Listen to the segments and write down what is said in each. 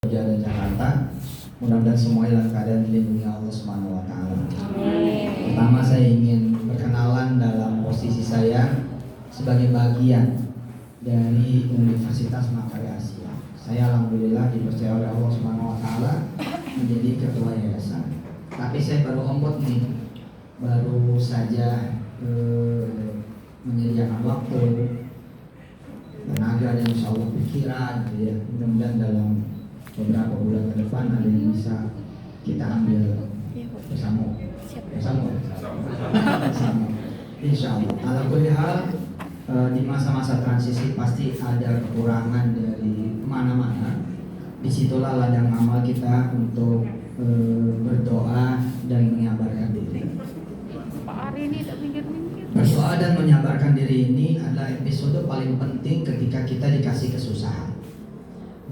Jalan Jakarta. Mudah-mudahan semua dalam keadaan dilindungi Allah Subhanahu wa taala. Pertama saya ingin berkenalan dalam posisi saya sebagai bagian dari Universitas Makarya Asia. Saya alhamdulillah dipercaya oleh Allah Subhanahu wa taala menjadi ketua yayasan. Tapi saya baru ombot nih. Baru saja menyediakan waktu, tenaga dan insya Allah pikiran gitu ya. Mudah-mudahan dalam beberapa bulan ke depan ada yang bisa kita ambil bersama insya Allah. Alhamdulillah di masa-masa transisi pasti ada kekurangan dari mana-mana. Disitulah ladang amal kita untuk berdoa dan menyabarkan diri. Berdoa dan menyabarkan diri ini adalah episode paling penting ketika kita dikasih kesusahan.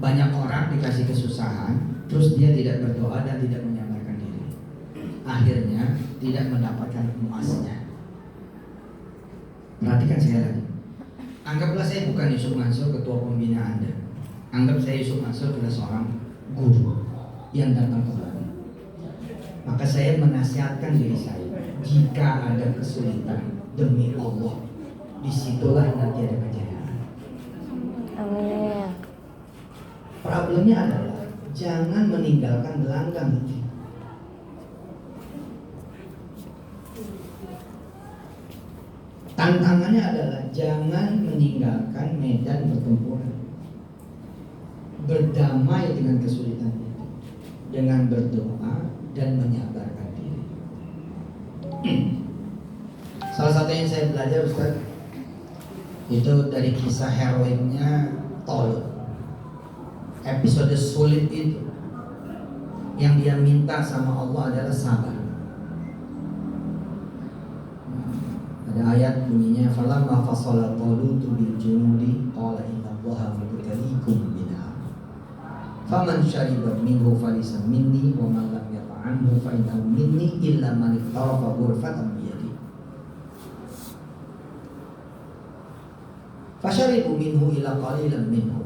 Banyak orang dikasih kesusahan, terus dia tidak berdoa dan tidak menyabarkan diri. Akhirnya tidak mendapatkan emasnya. Perhatikan saya lagi. Anggaplah saya bukan Yusuf Mansur, ketua pembina Anda. Anggap saya Yusuf Mansur adalah seorang guru yang datang kembali. Maka saya menasihatkan diri saya, jika ada kesulitan, demi Allah, disitulah nanti ada kejayaan. Amin. Problemnya adalah jangan meninggalkan gelanggang itu. Tantangannya adalah jangan meninggalkan medan pertempuran. Berdamai dengan kesulitan itu dengan berdoa dan menyabarkan diri. Salah satu yang saya belajar Ustaz itu dari kisah heroiknya Tolut. Episode sulit itu yang dia minta sama Allah adalah sabar. Ada ayat bunyinya falamma fasala talutu bil junudi qala inna Allaha mubtaliikum binar. Faman syariba minhu falisa minni wa man lam yata'amhu fa innahu minni illa man iqtarafa ghurfatan bi yadihi. Fasharibu minhu ila qalilan minhu.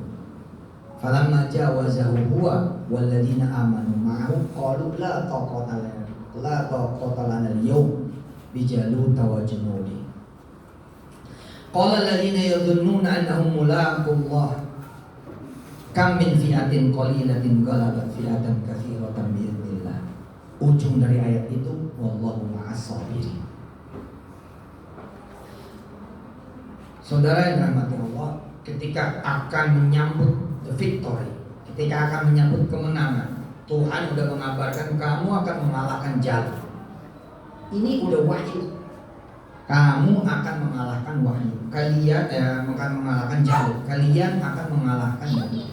Falamma jawazahu huwa walladzina amanu ma'ahu qalu la taqata lana al-yawm bijalut wa junudi. Qala alladzina yadhunnuna annahum mulaqullah kam min fi'atin qalilatin ghalabat fi'atan katsiratan bi idznillah. Ujung dari ayat itu wallahu ma'as sabirin. Saudara yang dirahmati Allah, ketika akan menyambut the victory, ketika akan menyambut kemenangan, Tuhan sudah mengabarkan kamu akan mengalahkan Jalut. Ini udah wahyu. Kamu akan mengalahkan wahyu. Kalian akan mengalahkan Jalut. Kalian akan mengalahkan Jalut.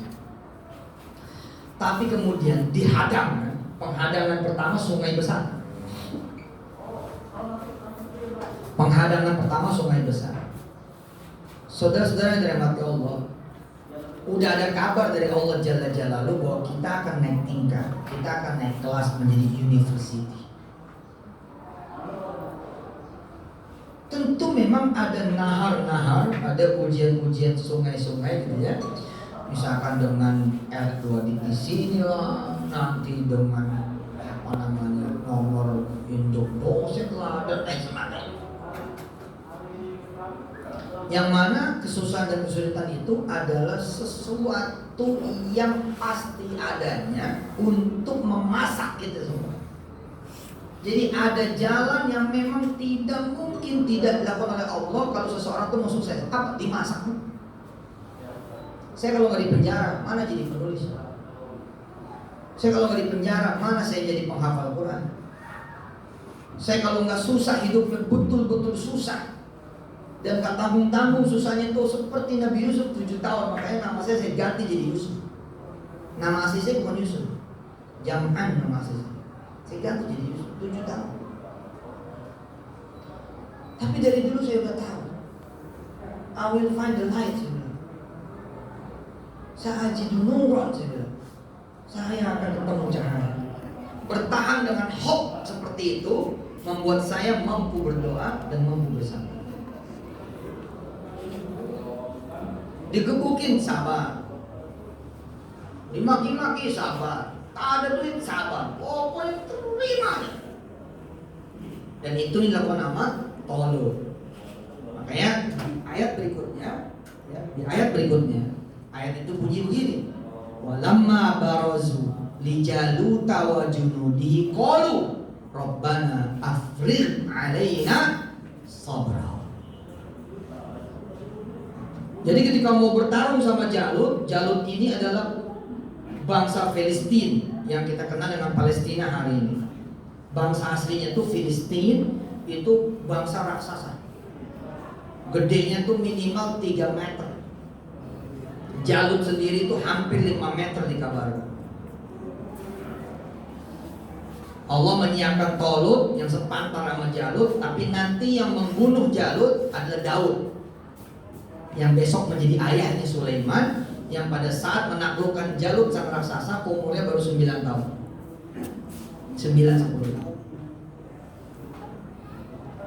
Tapi kemudian dihadang. Penghadangan pertama sungai besar. Penghadangan pertama sungai besar. Saudara-saudara yang dirahmati Allah, udah ada kabar dari Allah Jalla Jalaluhu bahwa kita akan naik tingkat, kita akan naik kelas menjadi university. Tentu memang ada nahar-nahar, ada ujian-ujian sungai-sungai gitu ya. Misalkan dengan R2 diisi inilah, nanti dengan apa namanya nomor induk dosen lah dan lain sebagainya. Yang mana kesusahan dan kesulitan itu adalah sesuatu yang pasti adanya untuk memasak kita semua. Jadi ada jalan yang memang tidak mungkin tidak dilakukan oleh Allah kalau seseorang itu mau sukses. Apa? Dimasak. Saya kalau nggak di penjara, mana jadi penulis? Saya kalau nggak di penjara, mana saya jadi penghafal Quran? Saya kalau nggak susah hidupnya betul-betul susah dan gak tanggung-tanggung susahnya itu seperti Nabi Yusuf 7 tahun. Makanya nama saya ganti jadi Yusuf. Nama asli saya bukan Yusuf, Jam'an nama asli saya ganti jadi Yusuf 7 tahun. Tapi dari dulu saya udah tahu I will find the light, saya bilang. Sa'ajidu nuran, saya bilang. Saya akan ketemu cahaya. Bertahan dengan hope seperti itu membuat saya mampu berdoa dan mampu bersabar. Digebukin sabar, Dimaki-maki sabar, tak ada duit sabar, pokoknya terima. Dan itu dilakukan nama Tolut. Makanya ayat berikutnya, ya, di ayat berikutnya, ayat itu bunyi begini. Walamma barazu li Jaluta wa junudihi qalu Rabbana afrigh alaina sabra. Jadi ketika mau bertarung sama Jalut, Jalut ini adalah bangsa Filistin yang kita kenal dengan Palestina hari ini. Bangsa aslinya itu Filistin, itu bangsa raksasa. Gedenya tuh minimal 3 meter. Jalut sendiri itu hampir 5 meter dikabarkan. Allah menyiapkan Tolut yang sepantar sama Jalut, tapi nanti yang membunuh Jalut adalah Daud, yang besok menjadi ayahnya Sulaiman, yang pada saat menaklukkan Jalut sang raksasa umurnya baru 9 tahun. 9-10 tahun.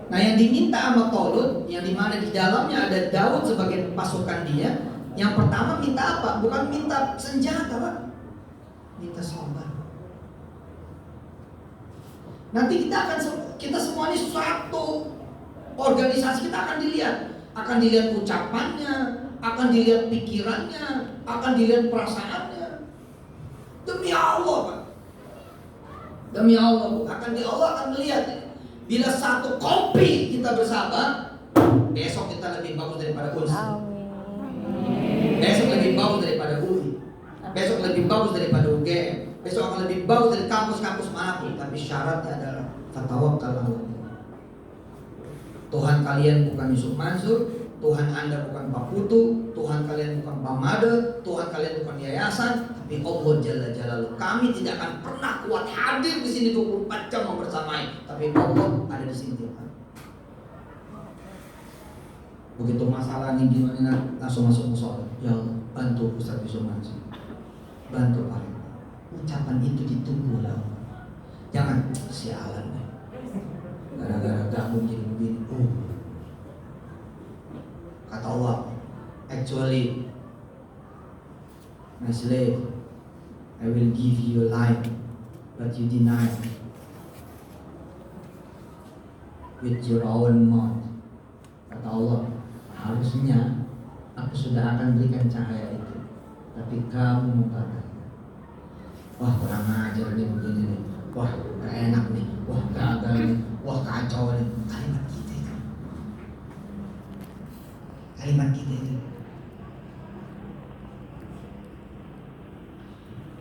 Nah, yang diminta sama Tolut, yang dimana di dalamnya ada Daud sebagai pasukan dia, yang pertama minta apa? Bukan minta senjata, Pak. Minta sabar. Nanti kita semua ini satu organisasi, kita akan dilihat ucapannya, akan dilihat pikirannya, akan dilihat perasaannya. Demi Allah, Pak. Demi Allah, Allah akan melihat. Bila satu kopi kita bersabar, besok kita lebih bagus daripada Ulsi. Besok lebih bagus daripada UI. Besok lebih bagus daripada UGM. Besok akan lebih bagus dari kampus-kampus manapun. Tapi syaratnya adalah tawakkal 'ala Allah. Tuhan kalian bukan Yusuf Mansur, Tuhan Anda bukan Pak Putu, Tuhan kalian bukan Pak Made, Tuhan kalian bukan yayasan, tapi Allah Jalla Jalaluhu. Kami tidak akan pernah kuat hadir di sini 24 jam membersamai, tapi Allah ada di sini tiap hari. Begitu masalah ini gimana, langsung masuk musola. Ya Allah, bantu Ustaz Yusuf Mansur, bantu Pak. Ucapan itu ditunggu lah. Jangan sialan deh. Gara-gara gabung jadi begini. Kata Allah, actually, my slave, I will give you life, but you deny with your own mouth. Kata Allah, harusnya aku sudah akan berikan cahaya itu, tapi kamu membatalkan. Wah, kurang ajar nih begini nih. Wah, gak enak nih. Wah, gagal nih. Wah, kacau nih. Kalimat kita itu. Kalimat kita itu.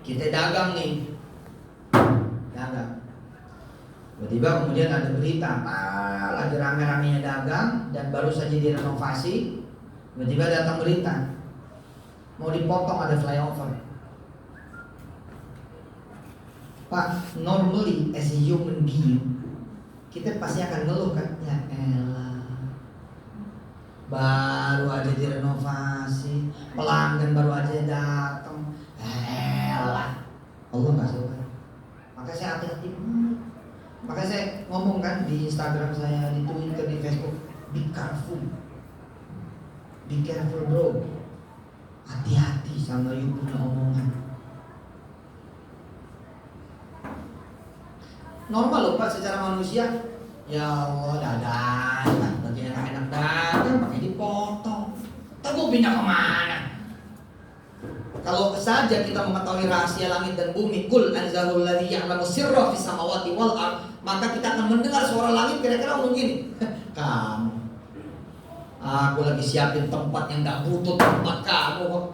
Kita dagang nih. Dagang. Tiba-tiba kemudian ada berita, lagi rame-ramenya dagang dan baru saja direnovasi. Tiba-tiba datang berita, mau dipotong, ada flyover. Pak, normally as a human being, kita pasti akan ngeluh kan? Ya elah, baru aja direnovasi, pelanggan baru aja datang. Elah, Allah nggak suka. Makanya saya hati-hati. Makanya saya ngomong kan di Instagram saya, di Twitter, di Facebook, be careful bro. Hati-hati sama you punya omongan. Normal loh Pak secara manusia. Ya Allah, dadah, lagi enak-enak dadah, pakai dipotong. Tapi gue pindah kemana? Kalau saja kita mengetahui rahasia langit dan bumi, kul anzalul ladzi ya'lamu sirra fis samawati wal ard, maka kita akan mendengar suara langit kira-kira ngomong gini. Kamu, aku lagi siapin tempat yang gak butuh tempat kamu.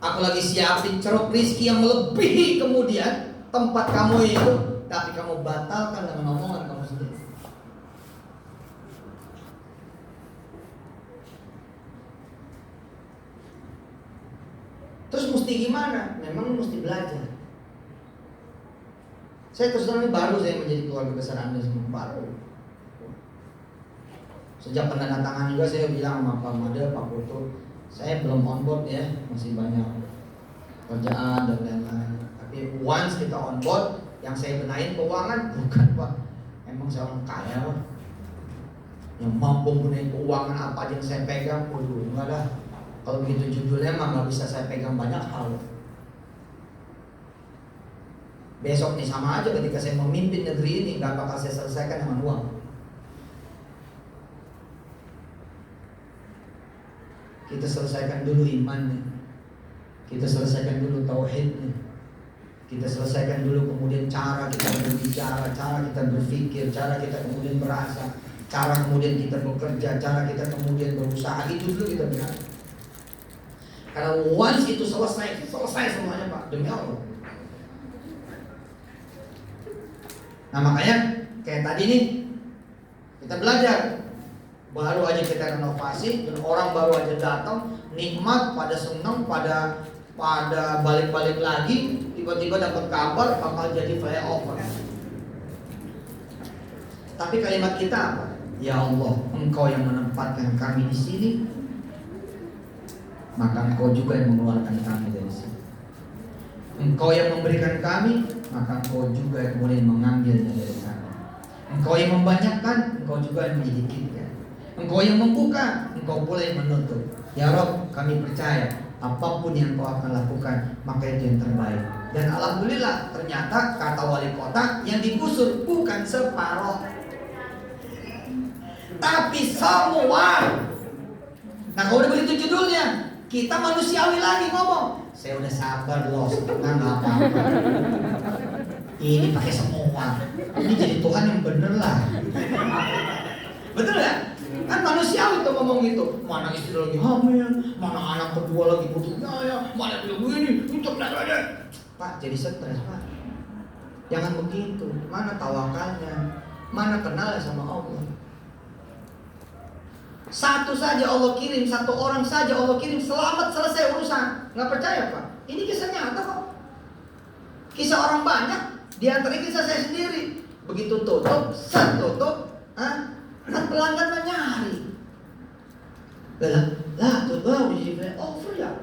Aku lagi siapin ceruk rizki yang melebihi kemudian tempat kamu itu, tapi kamu batalkan dengan omongan kamu sendiri. Terus mesti gimana? Memang mesti belajar. Saya terus terang baru saya menjadi keluarga besar Anda semua, baru. Sejak penandatangan juga saya bilang sama Pak Made, Pak Putu, saya belum on board ya, masih banyak kerjaan dan lain-lain. Tapi once kita on board, yang saya benahin keuangan bukan Pak, emang saya orang kaya Pak, yang mampu benahin keuangan apa aja yang saya pegang. Waduh, enggak dah. Kalau begitu judulnya mah nggak bisa saya pegang banyak hal. Besok nih sama aja ketika saya memimpin negeri ini, gak bakal saya selesaikan dengan uang. Kita selesaikan dulu imannya, kita selesaikan dulu tauhidnya, kita selesaikan dulu kemudian cara kita berbicara, cara kita berpikir, cara kita kemudian merasa, cara kemudian kita bekerja, cara kita kemudian berusaha. Itu dulu kita benar. Karena once itu selesai semuanya Pak, demi Allah. Nah makanya kayak tadi nih kita belajar, baru aja kita renovasi dan orang baru aja datang, nikmat, pada senang, pada balik-balik lagi, tiba-tiba dapat kabar bakal jadi flyover. Tapi kalimat kita apa? Ya Allah, Engkau yang menempatkan kami di sini, maka Engkau juga yang mengeluarkan kami dari sini. Engkau yang memberikan kami, maka Engkau juga yang kemudian mengambilnya dari kami. Engkau yang membanyakkan, Engkau juga yang menyedikitkan. Engkau yang membuka, Engkau pula yang menutup. Ya Rob, kami percaya apapun yang Engkau akan lakukan, maka itu yang terbaik. Dan alhamdulillah ternyata kata wali kota, yang digusur bukan separoh, tapi semua. Nah kalau udah begitu judulnya, kita manusiawi lagi ngomong. Saya udah sabar loh, setengah nggak apa-apa. Ini pakai semua. Ini jadi Tuhan yang bener lah. Betul ya? Kan manusiawi tuh ngomong gitu. Mana istri lagi hamil, mana anak kedua lagi butuh biaya, mana dia begini, untuk aja. Pak jadi stres Pak. Jangan begitu. Mana tawakalnya? Mana kenal sama Allah? Satu saja Allah kirim, satu orang saja Allah kirim, selamat, selesai urusan. Nggak percaya Pak? Ini kisah nyata kok. Kisah orang banyak, di antara kisah saya sendiri. Begitu tutup, kan pelanggan mah nyari. Lah tuh uji over ya.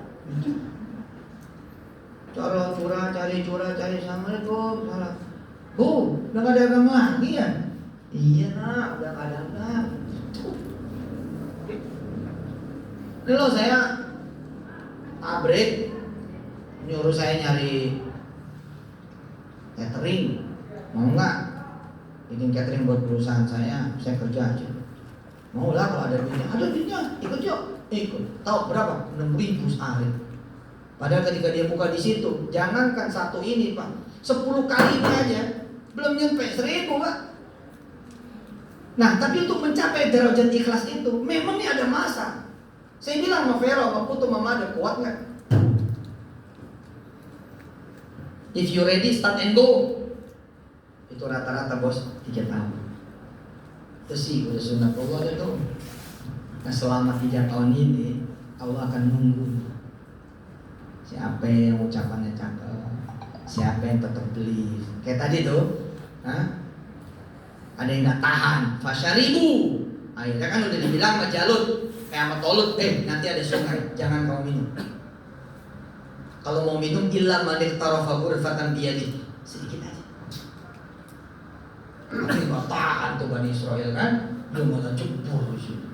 Cari curah, assalamualaikum, salam. Bu, udah nggak dagang lagi ya? Iya nak, udah nggak dagang. Ini loh saya pabrik nyuruh saya nyari catering, mau nggak bikin catering buat perusahaan saya kerja aja. Mau lah kalau ada duitnya, ikut yuk, ikut. Tahu berapa? 6.000 sehari. Padahal ketika dia buka di situ, jangankan satu ini Pak, 10 kali ini aja belum nyampe 1.000 Pak. Nah tapi untuk mencapai derajat ikhlas itu, memang ini ada masa. Saya bilang sama Vero, sama Putu, Mama ada kuat nggak? If you ready, start and go. Itu rata-rata bos 3 tahun. Itu sih udah sunat Allah itu. Nah selama 3 tahun ini Allah akan nunggu siapa yang ucapannya cakep, siapa yang tetap beli. Kayak tadi tuh, ada yang nggak tahan, fasyaribu. Akhirnya kan udah dibilang sama Jalut, kayak sama Tolut, nanti ada sungai, jangan kau minum. Kalau mau minum, illa manik tarofa ghurfatan biyadih, sedikit aja. Tapi nggak tahan tuh Bani Israel kan, dia malah cebur di sini.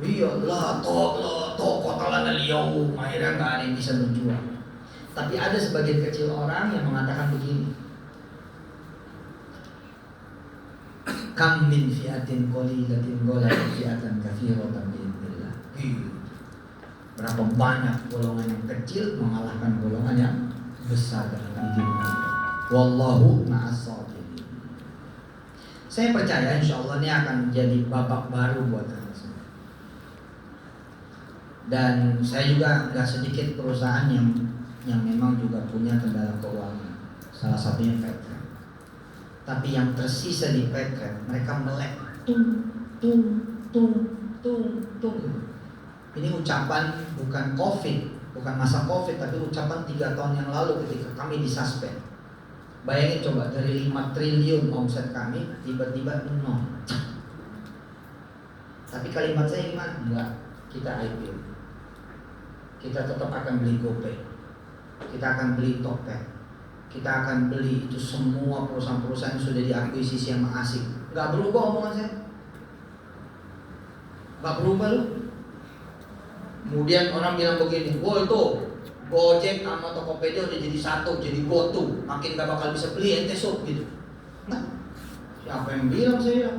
Iyalah, kota lana liyaum, akhirnya nggak ada yang bisa berjuang. Tapi ada sebagian kecil orang yang mengatakan begini. Kam min fi'atin qalilatin ghalabat fi'atan katsiratan bi'idznillah. Berapa banyak golongan yang kecil mengalahkan golongan yang besar dengan izin Allah. Wallahu ma'as sabirin. Saya percaya insyaallah ini akan jadi babak baru buat kita semua. Dan saya juga nggak sedikit perusahaan yang memang juga punya kendala keuangan. Salah satunya Petra. Tapi yang tersisa di Petra, mereka melek tung. Ini ucapan bukan COVID, bukan masa COVID, tapi ucapan 3 tahun yang lalu ketika kami disuspend. Bayangin coba, dari 5 triliun omset kami, tiba-tiba 0. Tapi kalimat saya gimana? Enggak, kita IPO. Kita tetap akan beli GoPay, kita akan beli Tokped, kita akan beli itu semua perusahaan-perusahaan yang sudah diakuisisi sama asing. Gak berubah omongan saya, gak berubah loh. Kemudian orang bilang begini, wah itu Gojek sama Tokopedia udah jadi satu, jadi GoTo. Makin gak bakal bisa beli ente sup gitu. Nah, siapa yang bilang saya?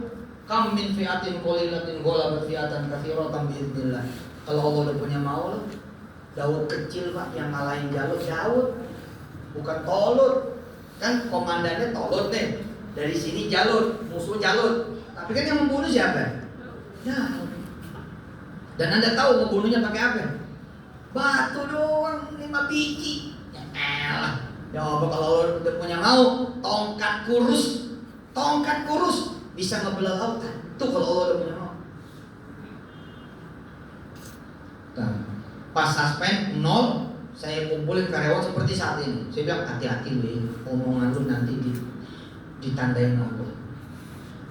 Kam min fi'atin qalilatin ghalabat fi'atan katsiratan biidznillah. Kalau Allah udah punya mau, Daud kecil Pak yang ngalahin Jalut. Daud bukan Tolut. Kan komandannya Tolut nih. Dari sini Jalut, musuh Jalut. Tapi kan yang membunuh siapa? Ya. Dan Anda tahu membunuhnya pakai apa? Batu doang, 5 biji. Ya elah. Ya apa kalau udah punya mau, tongkat kurus bisa ngebelah lautan. Tuh kalau Allah udah punya mau. Nah, pas suspend 0, saya kumpulin karyawan seperti saat ini. Saya bilang hati-hati lu, omongan lu nanti ditandain Allah.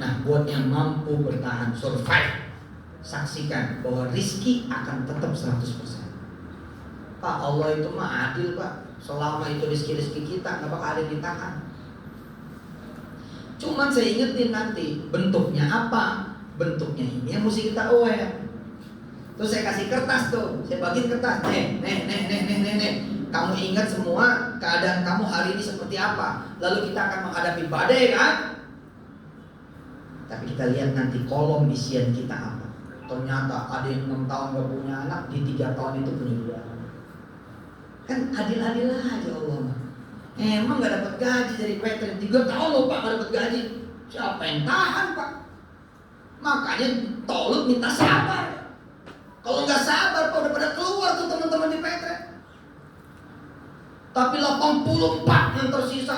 Nah, buat yang mampu bertahan, survive, saksikan bahwa rizki akan tetap 100%. Pak, Allah itu mah adil Pak. Selama itu rizki kita gak bakal ada yang ditahan. Cuman saya ingetin nanti bentuknya apa. Bentuknya ini yang mesti kita aware. Terus saya kasih kertas tuh, saya bagiin kertas. Nih. Kamu ingat semua keadaan kamu hari ini seperti apa. Lalu kita akan menghadapi badai kan. Tapi kita lihat nanti kolom isian kita apa. Ternyata ada yang 6 tahun gak punya anak, di 3 tahun itu punya 2 anak. Kan adil-adil aja Allah. Emang gak dapat gaji dari PT 3 tahun loh Pak gak dapat gaji. Siapa yang tahan Pak? Makanya Tolut minta sabar. Kalau gak sabar Pak udah pada keluar tuh teman-teman di PT. Tapi 84 yang tersisa,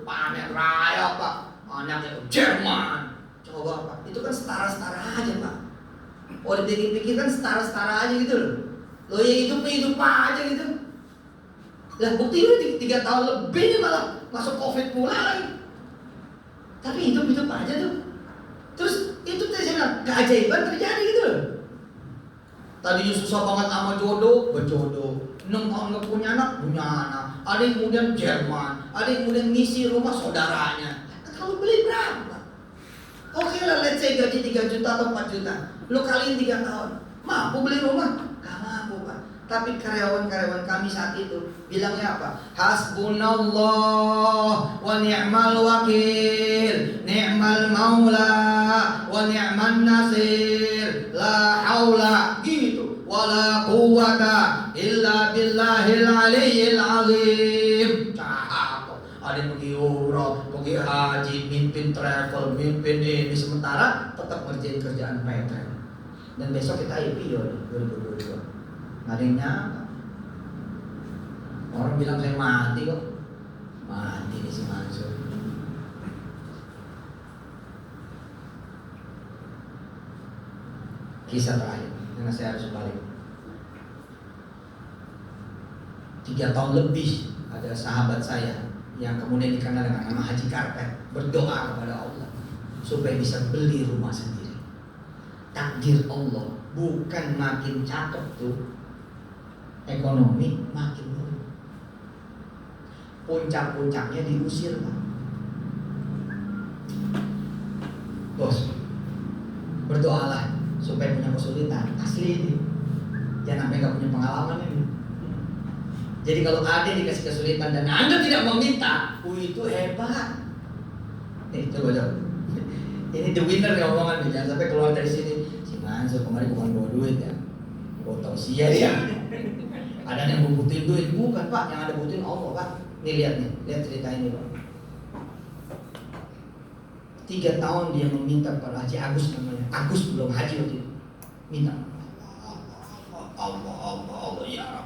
panen raya Pak. Anaknya Jerman. Coba Pak, itu kan setara-setara aja Pak. Oh dipikir-pikir kan setara-setara aja gitu loh. Lo ya hidup aja gitu. Lah bukti udah 3 tahun lebih nih malah masuk COVID pula lagi. Tapi hidup aja tuh. Terus itu tadi saya bilang keajaiban terjadi gitu loh. Tadinya susah banget sama jodoh, berjodoh. 6 tahun gak punya anak. Ada yang kemudian Jerman, ada yang kemudian ngisi rumah saudaranya. Kalau beli berapa? Oke lah, let's say gaji 3 juta atau 4 juta. Lo kaliin 3 tahun, mampu beli rumah? Gak mampu Pak. Tapi karyawan-karyawan kami saat itu bilangnya apa? Hasbunallah wa ni'mal wakil, ni'mal maula wa ni'man nasir, la haula gitu, wala quwata illa billahil aliyyil azim. Ada yang pergi umroh, pergi haji, mimpin travel, mimpin ini, sementara tetap ngerjain kerjaan PT. Dan besok kita IPO 2022. Gak ada yang nyangka. Orang bilang saya mati kok. Mati nih si Mansur. Kisah terakhir, karena saya harus balik. 3 tahun lebih ada sahabat saya yang kemudian dikenal dengan nama Haji Karpet, berdoa kepada Allah supaya bisa beli rumah sendiri. Takdir Allah bukan makin cakep tuh ekonomi, makin buruk. Puncak-puncaknya diusir Pak. Bos, berdoalah supaya punya kesulitan. Asli ini, jangan sampai gak punya pengalaman ini. Jadi kalau ada yang dikasih kesulitan dan Anda tidak meminta, itu hebat. Nih coba. Ini the winner ya omongan, jangan sampai keluar dari sini. Si Mansur kemarin bukan bawa duit ya, potong sia dia. Ada yang buktiin duit, bukan Pak, yang ada buktiin Allah Pak. Nih lihat cerita ini Pak. 3 tahun dia meminta kepada Haji Agus namanya. Agus belum haji waktu itu. Minta. Allah, ya Rab.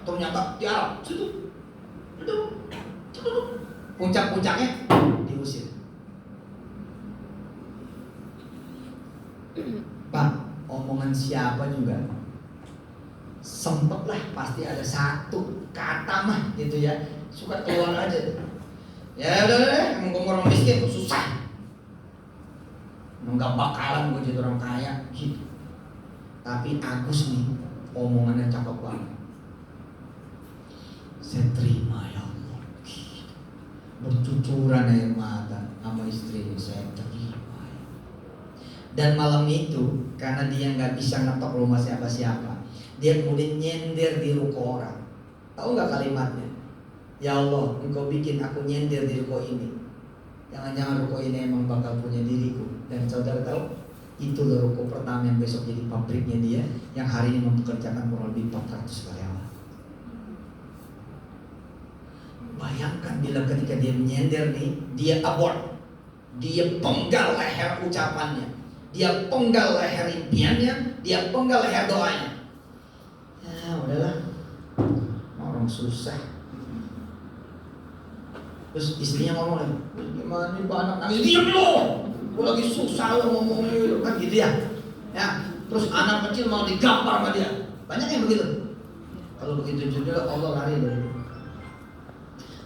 Ternyata di Arab, situ. Puncak-puncaknya diusir. Pak, omongan siapa juga sempet lah, pasti ada satu kata mah gitu ya, suka keluar aja. Ya udah deh, emang orang miskin susah. Enggak bakalan gue jadi orang kaya gitu. Tapi Agus nih omongannya cakep banget. Saya terima ya Allah. Bercucuran air mata sama istrinya, saya terima ya. Dan malam itu karena dia nggak bisa ngetok rumah siapa-siapa, Dia kemudian nyender di ruko orang. Tahu nggak kalimatnya? Ya Allah, Engkau bikin aku nyender di ruko ini. Jangan-jangan ruko ini emang bakal punya diriku. Dan saudara tahu, itu ruko pertama yang besok jadi pabriknya dia, yang hari ini mempekerjakan kurang lebih 400 karyawan. Bayangkan bila ketika dia menyender nih, dia abort, dia penggal leher ucapannya, dia penggal leher impiannya, dia penggal leher doanya. Ya udahlah, orang susah. Terus istrinya ngomong lagi, gimana nih anak nangis, diam lo, gue lagi susah lo ngomongnya, kan gitu ya. Ya, terus anak kecil mau digampar sama dia, banyak yang begitu. Kalau begitu juga Allah lari loh.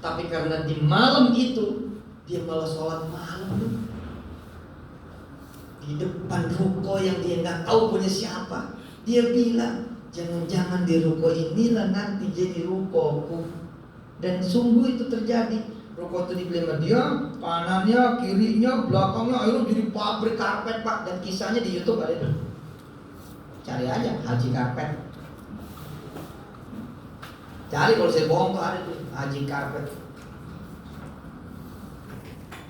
Tapi karena di malam itu dia malah sholat malam di depan ruko yang dia nggak tahu punya siapa. Dia bilang, jangan-jangan di ruko inilah nanti jadi rukoku. Dan sungguh itu terjadi. Ruko itu dibeli sama dia, kanannya, kirinya, belakangnya, akhirnya jadi pabrik karpet Pak. Dan kisahnya di YouTube ada itu. Cari aja Haji Karpet. Cari kalau saya bohong tuh ada tuh Haji Karpet.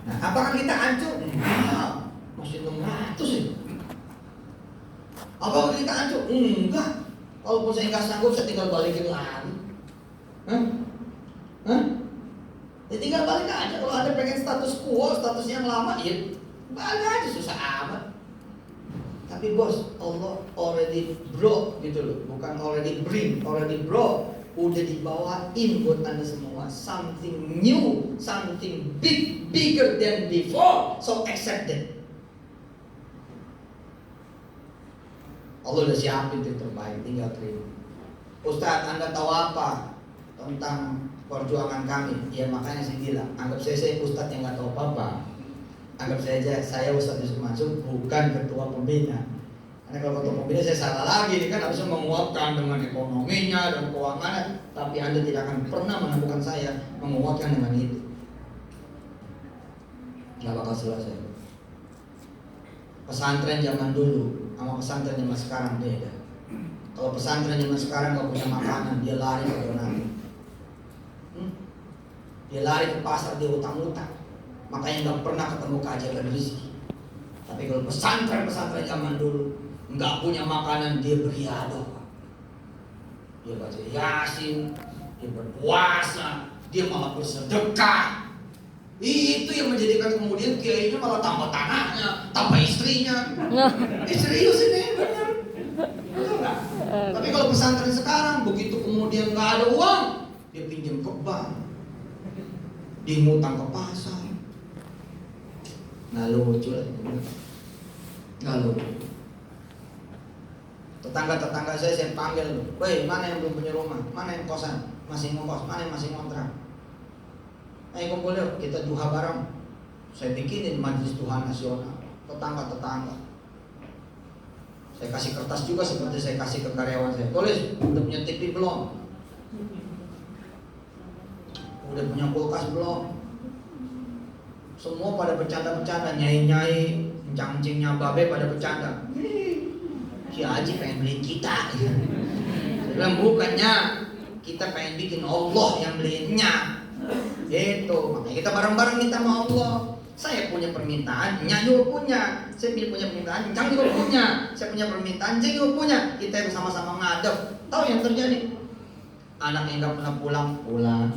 Nah, apakah kita hancur? Enggak, masih 600 ya. Apakah kita hancur? Enggak. Kalaupun saya nggak sanggup, saya tinggal balikin lagi. Ya tinggal balik aja. Kalau ada pengen status quo, status yang lama, ya balik aja, susah amat. Tapi bos, Allah already brought gitu loh, bukan already bring, already brought. Udah dibawain buat Anda semua something new, something bigger than before. So accept it. Allah udah siapin itu terbaik, tinggal terima. Ustaz, Anda tahu apa tentang perjuangan kami? Ya makanya saya bilang, anggap saya Ustaz yang nggak tahu apa-apa. Anggap saja saya Ustaz Yusuf Mansur, bukan ketua pembina. Karena kalau ketua pembina saya salah lagi, ini kan harusnya menguatkan dengan ekonominya dan keuangannya. Tapi Anda tidak akan pernah menemukan saya menguatkan dengan itu. Gak bakal selesai. Pesantren zaman dulu sama pesantren zaman sekarang beda. Kalau pesantren zaman sekarang gak punya makanan, dia lari ke donasi. Dia lari ke pasar, dia utang-utang. Makanya gak pernah ketemu keajaiban rezeki. Tapi kalau pesantren zaman dulu nggak punya makanan, dia beriadah, dia baca Yasin, dia berpuasa, dia malah bersedekah. Itu yang menjadikan kemudian kiainya malah tambah tanahnya, tambah istrinya. Serius ini benar. Betul nggak? Tapi kalau pesantren sekarang begitu kemudian nggak ada uang, dia pinjam ke bank, dia ngutang ke pasar. Nggak lucu lah, nggak lucu. Tetangga saya panggil, woi mana yang belum punya rumah, mana yang kosan, masih ngekos, mana yang masih ngontrak. Ayo kumpul yuk, kita duha bareng. Saya bikinin majelis duha nasional, tetangga. Saya kasih kertas juga seperti saya kasih ke karyawan saya. Tulis, udah punya TV belum? Udah punya kulkas belum? Semua pada bercanda-bercanda, nyai-nyai, encang-encingnya babe pada bercanda. Si Haji pengen beliin kita. Saya bilang bukannya, kita pengen bikin Allah yang beliinnya. Gitu, makanya kita bareng-bareng minta sama Allah. Saya punya permintaan, Nya juga punya. Saya punya permintaan, Cang juga punya. Saya punya permintaan, Cang juga punya. Kita bersama-sama ngadep. Tahu yang terjadi? Anak yang gak pernah pulang.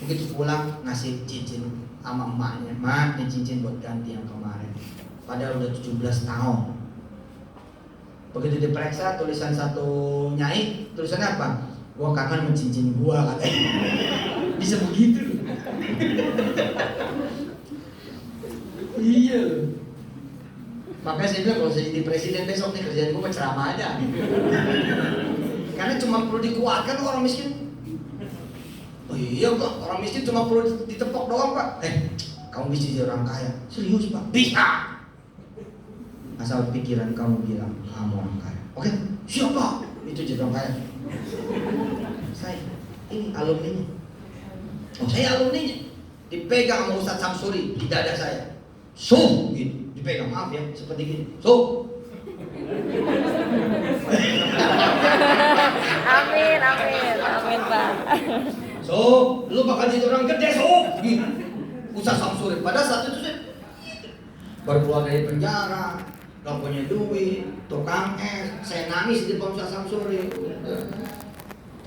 Begitu pulang, ngasih cincin sama emaknya. Mak, ini cincin buat ganti yang kemarin. Padahal udah 17 tahun. Begitu diperiksa tulisan satu nyai, tulisannya apa? Gua kangen sama cincin gua katanya. Bisa begitu. Iya. Makanya saya bilang kalau saya jadi presiden besok nih kerjaan gua ceramah aja. Karena cuma perlu dikuatkan orang miskin. Oh iya Pak, orang miskin cuma perlu ditepok doang Pak. Kamu bisa jadi orang kaya. Serius Pak? Bisa. Asal pikiran kamu bilang kamu orang kaya. Oke, siapa? Itu jadi orang kaya. Saya, ini alumninya. Oh saya alumninya. Dipegang sama Ustadz Samsuri di dada saya. So, gitu. Dipegang, maaf ya, seperti gini. So. Amin, amin, amin Pak. So, lu bakal jadi orang gede, so. Ustaz Samsuri. Pada saat itu saya baru keluar dari penjara, gak punya duit, tukang es, saya nangis di depan Ustaz Samsuri.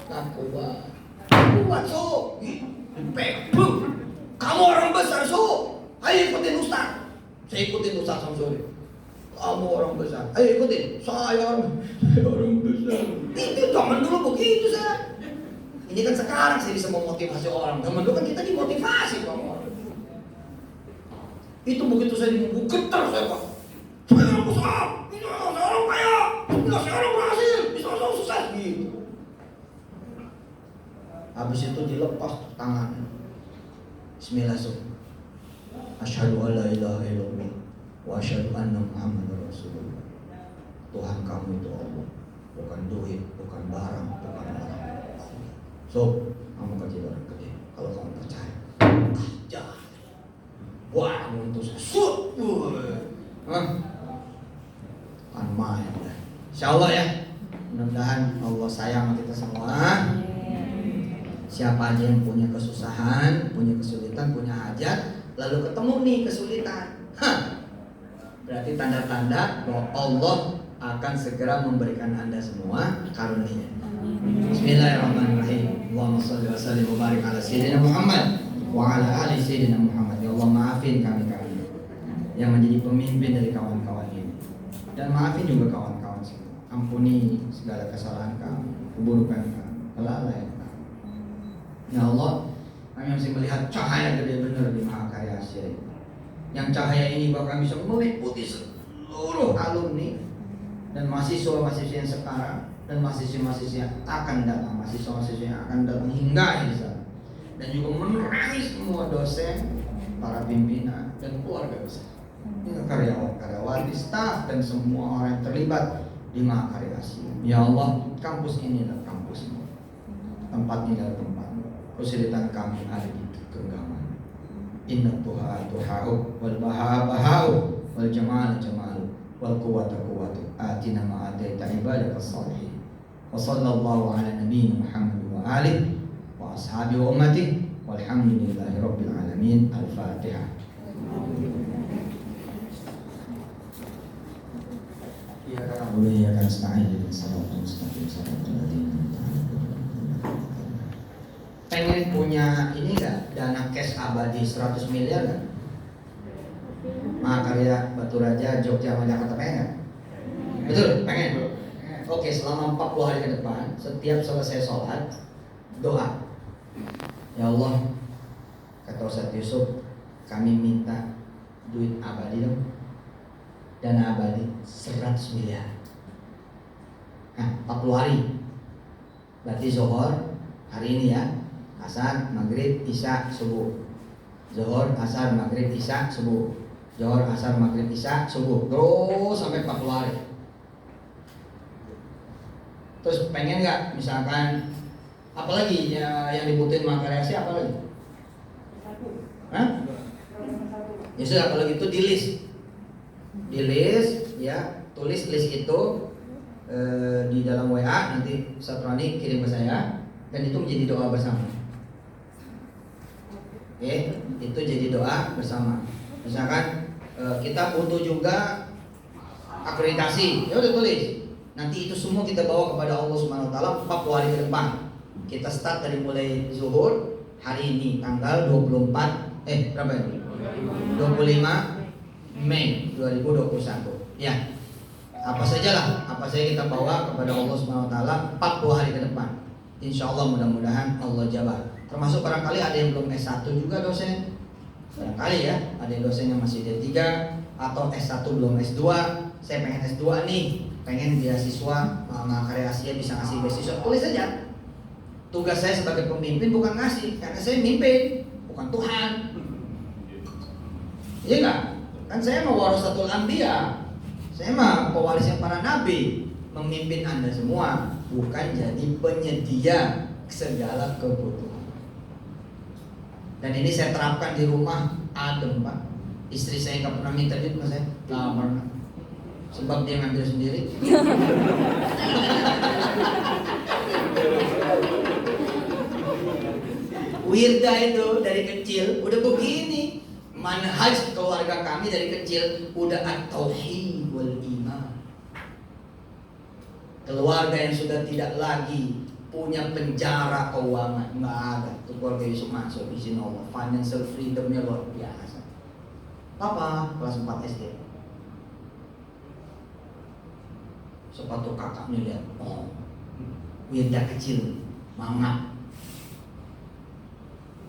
Tak kuat, so. Kamu orang besar, so. Ayo ikutin Ustaz. Saya ikutin Ustaz Samsuri. Kamu orang besar. Ayo ikutin. Saya orang besar. Itu zaman dulu begitu saya. Ini kan sekarang saya bisa memotivasi orang. Zaman dulu kan kita dimotivasi sama orang. Itu begitu saya dimukul getar saya Pak. Saya orang besar. Ini saya orang kaya. Ini saya orang berhasil. Ini saya orang sukses gitu. Habis itu dilepas tangan. Bismillahirrahmanirrahim. Asyhadu an la ilaha illallah wa asyhadu anna Muhammadar Rasulullah. Tuhan kamu itu Allah, bukan duit, bukan barang, bukan orang. So, kamu kerja orang gede. Kalau kamu percaya, jangan. Wah, untuk sesut. Kan main. Insyaallah ya. Mudah-mudahan Allah sayang kita semua. Siapa aja yang punya kesusahan, punya kesulitan, punya hajat, lalu ketemu nih kesulitan, berarti tanda-tanda bahwa Allah akan segera memberikan Anda semua karunia. Bismillahirrahmanirrahim. Allahumma shalli wa sallim wa barik ala sayyidina Muhammad wa ala ali sayyidina Muhammad. Ya Allah, maafin kami yang menjadi pemimpin dari kawan-kawan ini, dan maafin juga kawan-kawan semua. Ampuni segala kesalahan kami, keburukan kami, kelalaian kami. Ya Allah, kami masih melihat cahaya gede benar di Mahakarya Asia ini. Yang cahaya ini bahkan bisa meliputi seluruh alumni dan mahasiswa-mahasiswa yang sekarang dan mahasiswa-mahasiswa yang akan datang, mahasiswa-mahasiswa yang akan datang hingga akhir sana. Dan juga menerangi semua dosen, para pimpinan dan keluarga besar. Ini karyawan, karyawati, staf dan semua orang yang terlibat di Mahakarya Asia. Ya Allah, kampus ini adalah kampusmu. Tempat ini adalah tempat. Kesulitan kami ada di genggaman. Inna tuha tuha'u wal baha baha'u wal jamal jamalu wal quwata quwatu atina ma'ataita ibadaka salihin. Wa sallallahu ala nabiyyina Muhammad wa alihi wa ashabi wa ummati walhamdulillahi rabbil alamin. Al-Fatihah. Ya Rabbi ya nasta'in ihdinas siratal mustaqim siratal ladzina pengen punya ini enggak, dana cash abadi 100 miliar enggak? Mahakarya Batu Raja Jogja sama Jakarta pengen enggak? Betul, pengen. Oke, selama 40 hari ke depan setiap selesai sholat doa. Ya Allah, kata Ustaz Yusuf, kami minta duit abadi dong. Dana abadi 100 miliar. Nah, 40 hari. Berarti zuhur hari ini ya. Asar, maghrib, isya, subuh. Zuhur, asar, maghrib, isya, subuh. Zuhur, asar, maghrib, isya, subuh. Terus sampai 40 hari. Terus pengen nggak misalkan apalagi ya, yang dibutuhin Mahakarya Asia apalagi? Hah? Ya sudah, kalau gitu di list ya, tulis list itu di dalam WA, nanti Satrani kirim ke saya dan itu menjadi doa bersama. Oke, itu jadi doa bersama. Misalkan kita butuh juga akreditasi, ya udah tulis. Nanti itu semua kita bawa kepada Allah Subhanahu wa taala 40 hari ke depan. Kita start dari mulai zuhur hari ini tanggal 25 Mei 2021. Ya. Apa saja kita bawa kepada Allah Subhanahu wa taala 40 hari ke depan. Insyaallah mudah-mudahan Allah jawab. Termasuk barangkali ada yang belum S1 juga dosen. Barangkali ya, ada yang dosen yang masih D3 atau S1 belum S2. Saya pengen S2 nih, pengen beasiswa Mahakarya Asia bisa ngasih beasiswa. Tulis saja. Tugas saya sebagai pemimpin bukan ngasih, karena saya mimpin, bukan Tuhan. Iya enggak? Kan saya mau warasatul anbiya. Saya mah pewarisnya para nabi, memimpin Anda semua, bukan jadi penyedia segala kebutuhan. Dan ini saya terapkan di rumah adem Pak. Istri saya nggak pernah minta duit sama saya, nggak pernah. Sebab dia ngambil sendiri. Wirda itu dari kecil udah begini. Manhaj keluarga kami dari kecil udah at-tauhid wal iman. Keluarga yang sudah tidak lagi punya penjara keuangan, nggak ada. Itu keluarga Yusuf masuk izin Allah, financial freedomnya luar biasa. Papa kelas 4 SD. Sepatu kakaknya lihat, oh, Wirda kecil, mangap.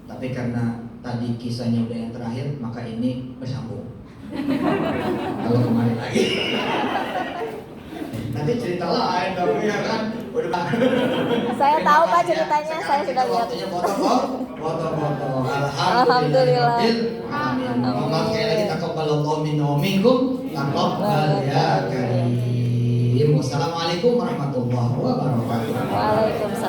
Tapi karena tadi kisahnya udah yang terakhir, maka ini bersambung. Kalau kemarin lagi. Nanti cerita lain dong ya kan. Udah. Saya tahu Pak Makasih ya. ceritanya, Sekarang saya kita sudah lihat. waktunya foto-foto. Alhamdulillah. Amin. Mohon sekali lagi taqabbalallahu minna wa minkum. Taqabbal ya karim. Wassalamualaikum warahmatullahi wabarakatuh. Waalaikumsalam.